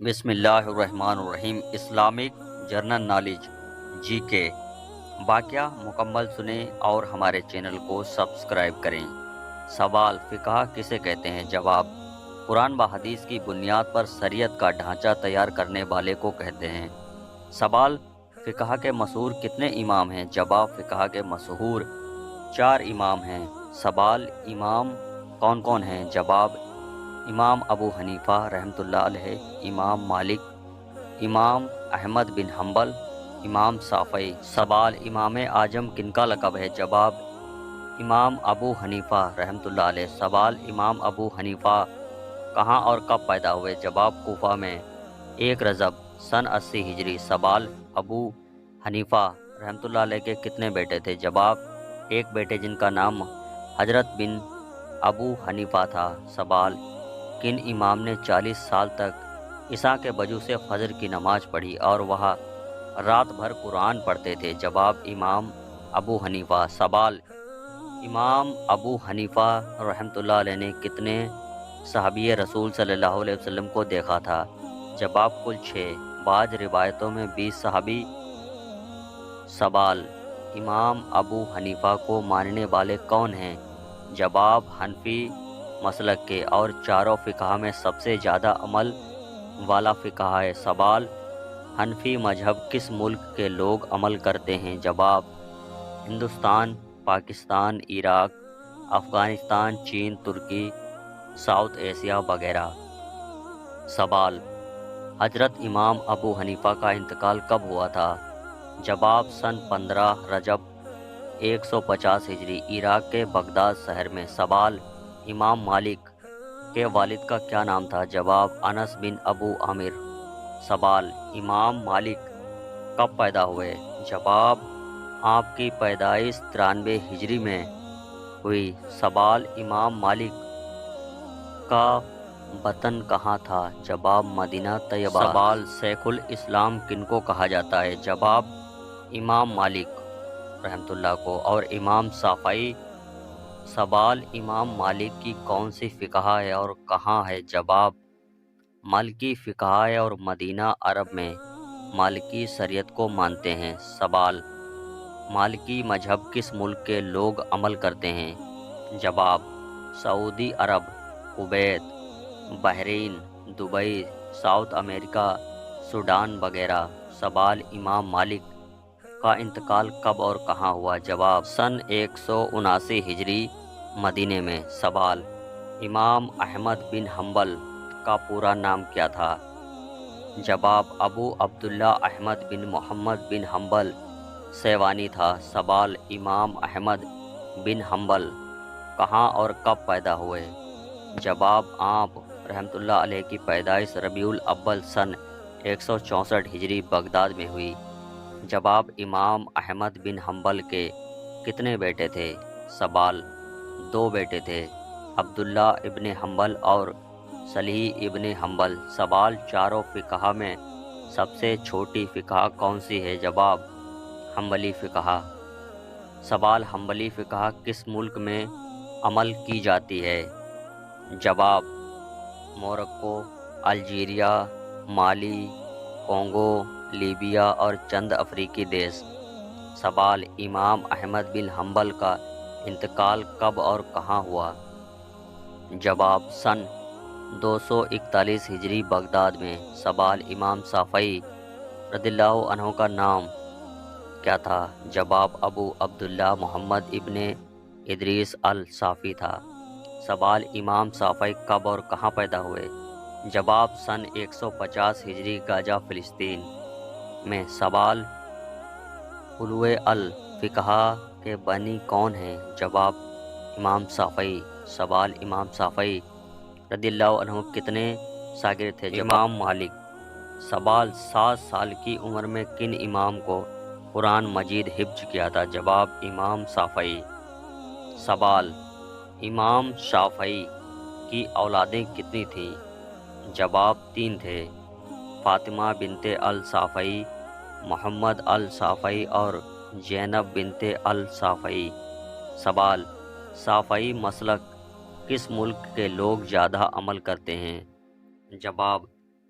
بسم اللہ الرحمن الرحیم۔ اسلامک جرنل نالج جی کے واقعہ مکمل سنیں اور ہمارے چینل کو سبسکرائب کریں۔ سوال: فقہ کسے کہتے ہیں؟ جواب: قرآن و حدیث کی بنیاد پر شریعت کا ڈھانچہ تیار کرنے والے کو کہتے ہیں۔ سوال: فقہ کے مشہور کتنے امام ہیں؟ جواب: فقہ کے مشہور 4 امام ہیں۔ سوال: امام کون کون ہیں؟ جواب: امام ابو حنیفہ رحمۃ اللہ علیہ، امام مالک، امام احمد بن حنبل، امام شافعی۔ سوال: امام اعظم کن کا لقب ہے؟ جواب: امام ابو حنیفہ رحمۃ اللہ علیہ۔ سوال: امام ابو حنیفہ کہاں اور کب پیدا ہوئے؟ جواب: کوفہ میں 1 رجب سن 80 ہجری۔ سوال: ابو حنیفہ رحمۃ اللہ علیہ کے کتنے بیٹے تھے؟ جواب: 1 بیٹے جن کا نام حضرت بن ابو حنیفہ تھا۔ سوال: کن امام نے 40 سال تک عشاء کے وضو سے فجر کی نماز پڑھی اور وہ رات بھر قرآن پڑھتے تھے؟ جواب: امام ابو حنیفہ۔ سوال: امام ابو حنیفہ رحمۃ اللہ علیہ نے کتنے صحابی رسول صلی اللہ علیہ وسلم کو دیکھا تھا؟ جواب: کل 6، بعض روایتوں میں 20 صحابی۔ سوال: امام ابو حنیفہ کو ماننے والے کون ہیں؟ جواب: حنفی مسلک کے، اور چاروں فقہ میں سب سے زیادہ عمل والا فقہ ہے۔ سوال: حنفی مذہب کس ملک کے لوگ عمل کرتے ہیں؟ جواب: ہندوستان، پاکستان، عراق، افغانستان، چین، ترکی، ساؤتھ ایشیا وغیرہ۔ سوال: حضرت امام ابو حنیفہ کا انتقال کب ہوا تھا؟ جواب: سن 15 رجب 150 ہجری، عراق کے بغداد شہر میں۔ سوال: امام مالک کے والد کا کیا نام تھا؟ جواب: انس بن ابو عامر۔ سوال: امام مالک کب پیدا ہوئے؟ جواب: آپ کی پیدائش 93 ہجری میں ہوئی۔ سوال: امام مالک کا وطن کہاں تھا؟ جواب: مدینہ طیبہ۔ سوال: شیخ الاسلام کن کو کہا جاتا ہے؟ جواب: امام مالک رحمۃ اللہ کو اور امام شافعی۔ سوال: امام مالک کی کون سی فقہ ہے اور کہاں ہے؟ جواب: مالکی فقہ ہے اور مدینہ عرب میں مالکی شریعت کو مانتے ہیں۔ سوال: مالکی مذہب کس ملک کے لوگ عمل کرتے ہیں؟ جواب: سعودی عرب، کویت، بحرین، دبئی، ساؤتھ امریکہ، سوڈان وغیرہ۔ سوال: امام مالک کا انتقال کب اور کہاں ہوا؟ جواب: سن 179 ہجری، مدینے میں۔ سوال: امام احمد بن حنبل کا پورا نام کیا تھا؟ جواب: ابو عبداللہ احمد بن محمد بن حنبل شیبانی تھا۔ سوال: امام احمد بن حنبل کہاں اور کب پیدا ہوئے؟ جواب: آپ رحمۃ اللہ علیہ کی پیدائش ربیع الاول سن 164 ہجری بغداد میں ہوئی۔ جواب: امام احمد بن حنبل کے کتنے بیٹے تھے؟ سوال: 2 بیٹے تھے، عبداللہ ابن حنبل اور صالح ابن حنبل۔ سوال: چاروں فقہ میں سب سے چھوٹی فقہ کون سی ہے؟ جواب: حنبلی فقہ۔ سوال: حنبلی فقہ کس ملک میں عمل کی جاتی ہے؟ جواب: موروکو، الجیریا، مالی، کونگو، لیبیا اور چند افریقی دیش۔ سوال: امام احمد بن حنبل کا انتقال کب اور کہاں ہوا؟ جواب: سن 241 ہجری، بغداد میں۔ سوال: امام شافعی رضی اللہ عنہ کا نام کیا تھا؟ جواب: ابو عبداللہ محمد ابن ادریس الشافعی تھا۔ سوال: امام شافعی کب اور کہاں پیدا ہوئے؟ جواب: سن 150 ہجری، غزہ، فلسطین میں۔ سوال: علوء الفقہ کے بانی کون ہیں؟ جواب: امام شافعی۔ سوال: امام شافعی رضی اللہ عنہ کتنے شاگرد تھے؟ امام مالک۔ سوال: 7 سال کی عمر میں کن امام کو قرآن مجید حفظ کیا تھا؟ جواب: امام شافعی۔ سوال: امام شافعی کی اولادیں کتنی تھیں؟ جواب: 3 تھے، فاطمہ بنت الشافعی، محمد الشافعی اور زینب بنت الشافعی۔ سوال: شافعی مسلک کس ملک کے لوگ زیادہ عمل کرتے ہیں؟ جواب: